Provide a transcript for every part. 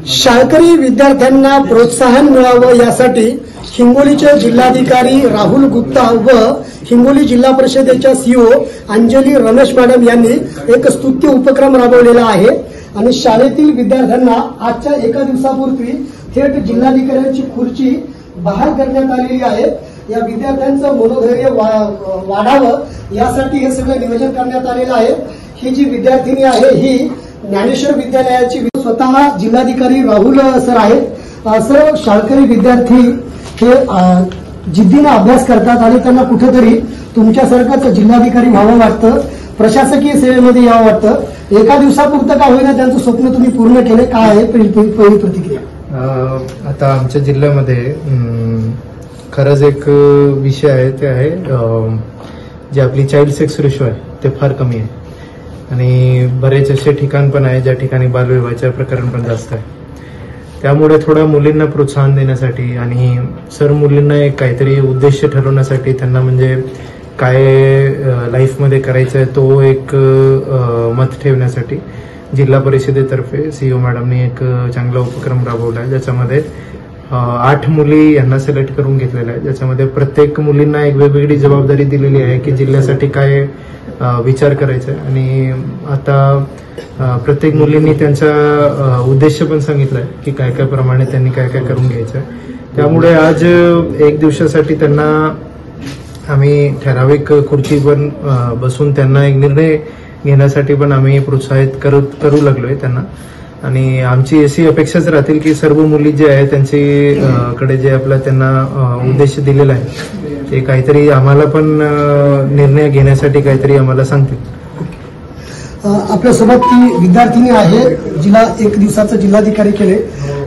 शाळकरी विद्यार्थ्यांना प्रोत्साहन मिळावं यासाठी हिंगोलीचे जिल्हाधिकारी राहुल गुप्ता व हिंगोली जिल्हा परिषदेच्या सीओ अंजली रमेश मॅडम यांनी एक स्तुत्य उपक्रम राबवलेला आहे आणि शाळेतील विद्यार्थ्यांना आजच्या एका दिवसापूर्वी थेट जिल्हाधिकाऱ्यांची खुर्ची बहाल करण्यात आलेली आहे। या विद्यार्थ्यांचं मनोधैर्य वाढावं यासाठी हे सगळं नियोजन करण्यात आलेलं आहे। ही जी विद्यार्थिनी आहे ही ज्ञानेश्वर विद्यालयाची स्वतः जिल्हाधिकारी राहुल सर आहेत। सर, शाळकरी विद्यार्थी हे जिद्दीने अभ्यास करतात आणि त्यांना कुठेतरी तुमच्यासारखंच जिल्हाधिकारी व्हावं वाटतं, प्रशासकीय सेवेमध्ये यावं वाटतं। एका दिवसापुरतं का होईना त्यांचं स्वप्न तुम्ही पूर्ण केले, काय आहे पहिली प्रतिक्रिया? आता आमच्या जिल्ह्यामध्ये खरंच एक विषय आहे, ते आहे जे आपली चाइल्ड सेक्स रेशो आहे ते फार कमी आहे आणि बरेच असे ठिकाण पण आहे ज्या ठिकाणी बालविवाहाचे प्रकरण पण जास्त आहे। त्यामुळे थोडा मुलींना प्रोत्साहन देण्यासाठी आणि सर्व मुलींना एक काहीतरी उद्देश ठरवण्यासाठी, त्यांना म्हणजे काय लाईफमध्ये करायचं आहे तो एक मत ठेवण्यासाठी जिल्हा परिषदेतर्फे सीओ मॅडमनी एक चांगला उपक्रम राबवला आहे, ज्याच्यामध्ये 8 मुली यांना सिलेक्ट करून घेतलेल्या आहे। ज्याच्यामध्ये प्रत्येक मुलींना एक वेगवेगळी जबाबदारी दिलेली आहे की जिल्ह्यासाठी काय विचार करायचा आहे आणि आता प्रत्येक मुलींनी त्यांचा उद्देश पण सांगितलाय की काय काय प्रमाणे त्यांनी काय काय करून घ्यायचं आहे। त्यामुळे आज एक दिवसासाठी त्यांना आम्ही ठराविक खुर्ची पण बसून त्यांना एक निर्णय घेण्यासाठी पण आम्ही प्रोत्साहित करू लागलोय त्यांना आणि आमची अशी अपेक्षाच राहतील की सर्व मुली जे आहे त्यांची कडे जे आपला त्यांना उद्देश दिलेला आहे ते काहीतरी आम्हाला पण निर्णय घेण्यासाठी काहीतरी आम्हाला सांगतील। आपल्यासोबत ती विद्यार्थिनी आहे जिला एक दिवसाचं जिल्हाधिकारी केले,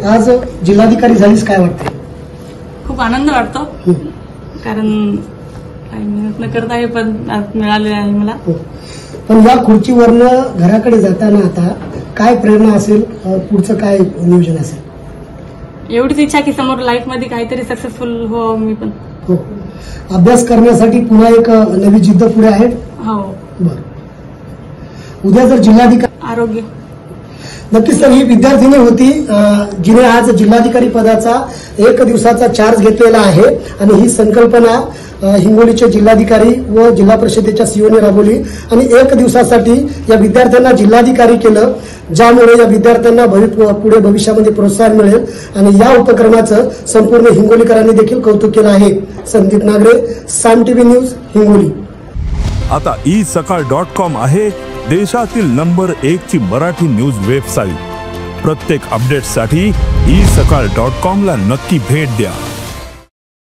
आज जिल्हाधिकारी झालीस, काय वाटते? खूप आनंद वाटतो, कारण काही मेहनत न करता हे पद मिळाले आहे मला। पण या खुर्चीवरनं घराकडे जाताना आता काय प्रेरणा असेल, पुढचं काय नियोजन असेल? एवढीच इच्छा की समोर लाईफ मध्ये काहीतरी सक्सेसफुल हो मी पण। हो, अभ्यास करण्यासाठी पुन्हा एक नवी जिद्द पुढे आहे। हो, बरं। उद्या जर जिल्हाधिकारी आरोग्य नक्कीच तर ही विद्यार्थिनी होती जिने आज जिल्हाधिकारी पदाचा एक दिवसाचा चार्ज घेतलेला आहे आणि ही संकल्पना हिंगोलीचे जिल्हाधिकारी व जिल्हा परिषदेच्या सीओने राबवली आणि एक दिवसासाठी या विद्यार्थ्यांना जिल्हाधिकारी केलं, ज्यामुळे या विद्यार्थ्यांना पुढे भविष्यामध्ये प्रोत्साहन मिळेल आणि या उपक्रमाचं संपूर्ण हिंगोलीकरांनी देखील कौतुक केलं आहे। संदीप नागरे, साम टीव्ही न्यूज, हिंगोली। आता isakal.com आहे देशातील नंबर 1 ची मराठी न्यूज वेबसाईट। प्रत्येक अपडेटसाठी isakal.com ला नक्की भेट द्या।